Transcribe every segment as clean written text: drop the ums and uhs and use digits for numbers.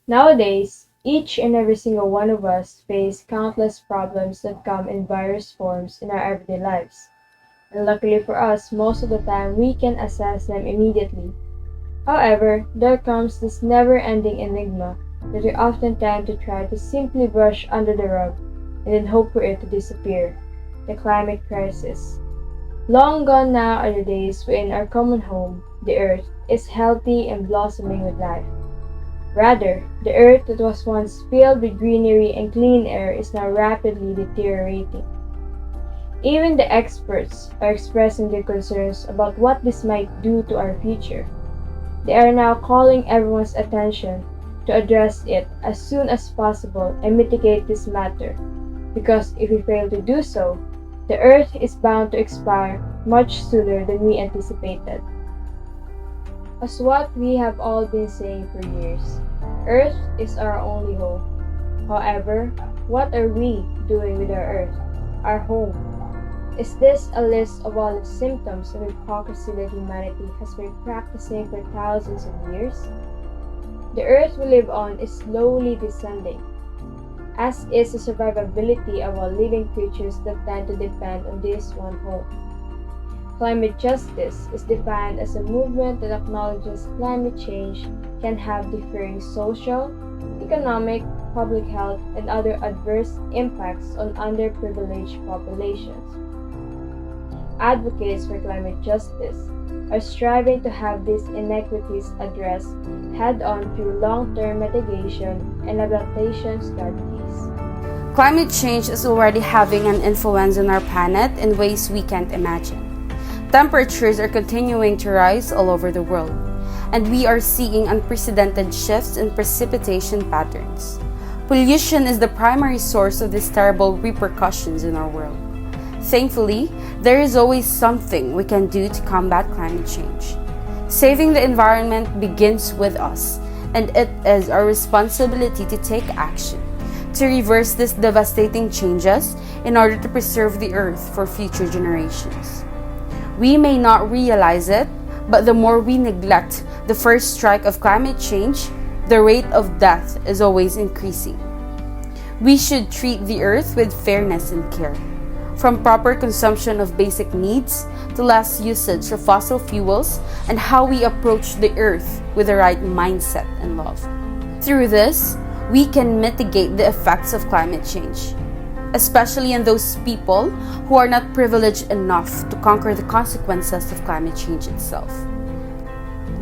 Nowadays, each and every single one of us face countless problems that come in various forms in our everyday lives. And luckily for us, most of the time we can assess them immediately. However, there comes this never-ending enigma that we often tend to try to simply brush under the rug and then hope for it to disappear: the climate crisis. Long gone now are the days when our common home, the Earth, is healthy and blossoming with life. Rather, the Earth that was once filled with greenery and clean air is now rapidly deteriorating. Even the experts are expressing their concerns about what this might do to our future. They are now calling everyone's attention to address it as soon as possible and mitigate this matter, because if we fail to do so, the Earth is bound to expire much sooner than we anticipated. As what we have all been saying for years, Earth is our only home. However, what are we doing with our Earth, our home? Is this a list of all the symptoms of hypocrisy that humanity has been practicing for thousands of years? The Earth we live on is slowly descending, as is the survivability of all living creatures that tend to depend on this one home. Climate justice is defined as a movement that acknowledges climate change can have differing social, economic, public health, and other adverse impacts on underprivileged populations. Advocates for climate justice are striving to have these inequities addressed head-on through long-term mitigation and adaptation strategies. Climate change is already having an influence on our planet in ways we can't imagine. Temperatures are continuing to rise all over the world, and we are seeing unprecedented shifts in precipitation patterns. Pollution is the primary source of these terrible repercussions in our world. Thankfully, there is always something we can do to combat climate change. Saving the environment begins with us, and it is our responsibility to take action to reverse these devastating changes in order to preserve the earth for future generations. We may not realize it, but the more we neglect the first strike of climate change, the rate of death is always increasing. We should treat the earth with fairness and care, from proper consumption of basic needs to less usage of fossil fuels, and how we approach the earth with the right mindset and love. Through this, we can mitigate the effects of climate change, especially in those people who are not privileged enough to conquer the consequences of climate change itself.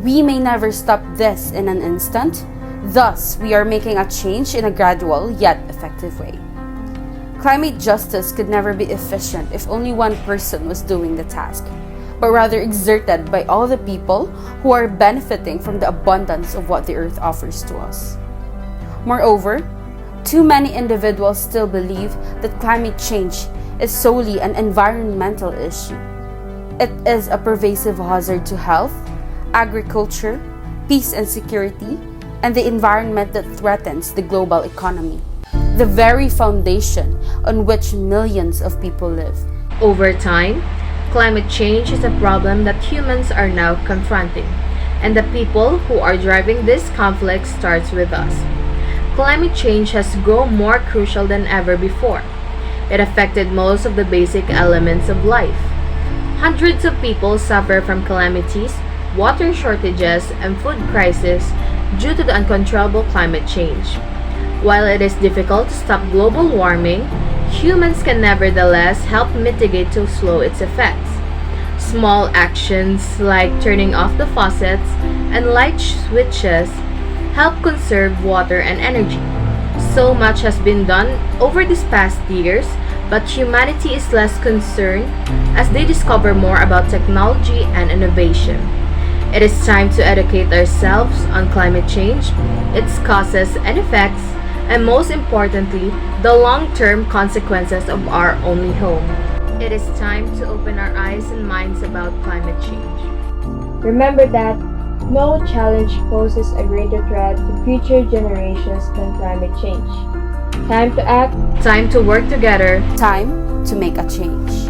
We may never stop this in an instant, thus we are making a change in a gradual yet effective way. Climate justice could never be efficient if only one person was doing the task, but rather exerted by all the people who are benefiting from the abundance of what the earth offers to us. Moreover, too many individuals still believe that climate change is solely an environmental issue. It is a pervasive hazard to health, agriculture, peace and security, and the environment that threatens the global economy, the very foundation on which millions of people live. Over time, climate change is a problem that humans are now confronting, and the people who are driving this conflict starts with us. Climate change has grown more crucial than ever before. It affected most of the basic elements of life. Hundreds of people suffer from calamities, water shortages, and food crises due to the uncontrollable climate change. While it is difficult to stop global warming, humans can nevertheless help mitigate to slow its effects. Small actions like turning off the faucets and light switches help conserve water and energy. So much has been done over these past years, but humanity is less concerned as they discover more about technology and innovation. It is time to educate ourselves on climate change, its causes and effects, and most importantly, the long-term consequences of our only home. It is time to open our eyes and minds about climate change. Remember that no challenge poses a greater threat to future generations than climate change. Time to act. Time to work together. Time to make a change.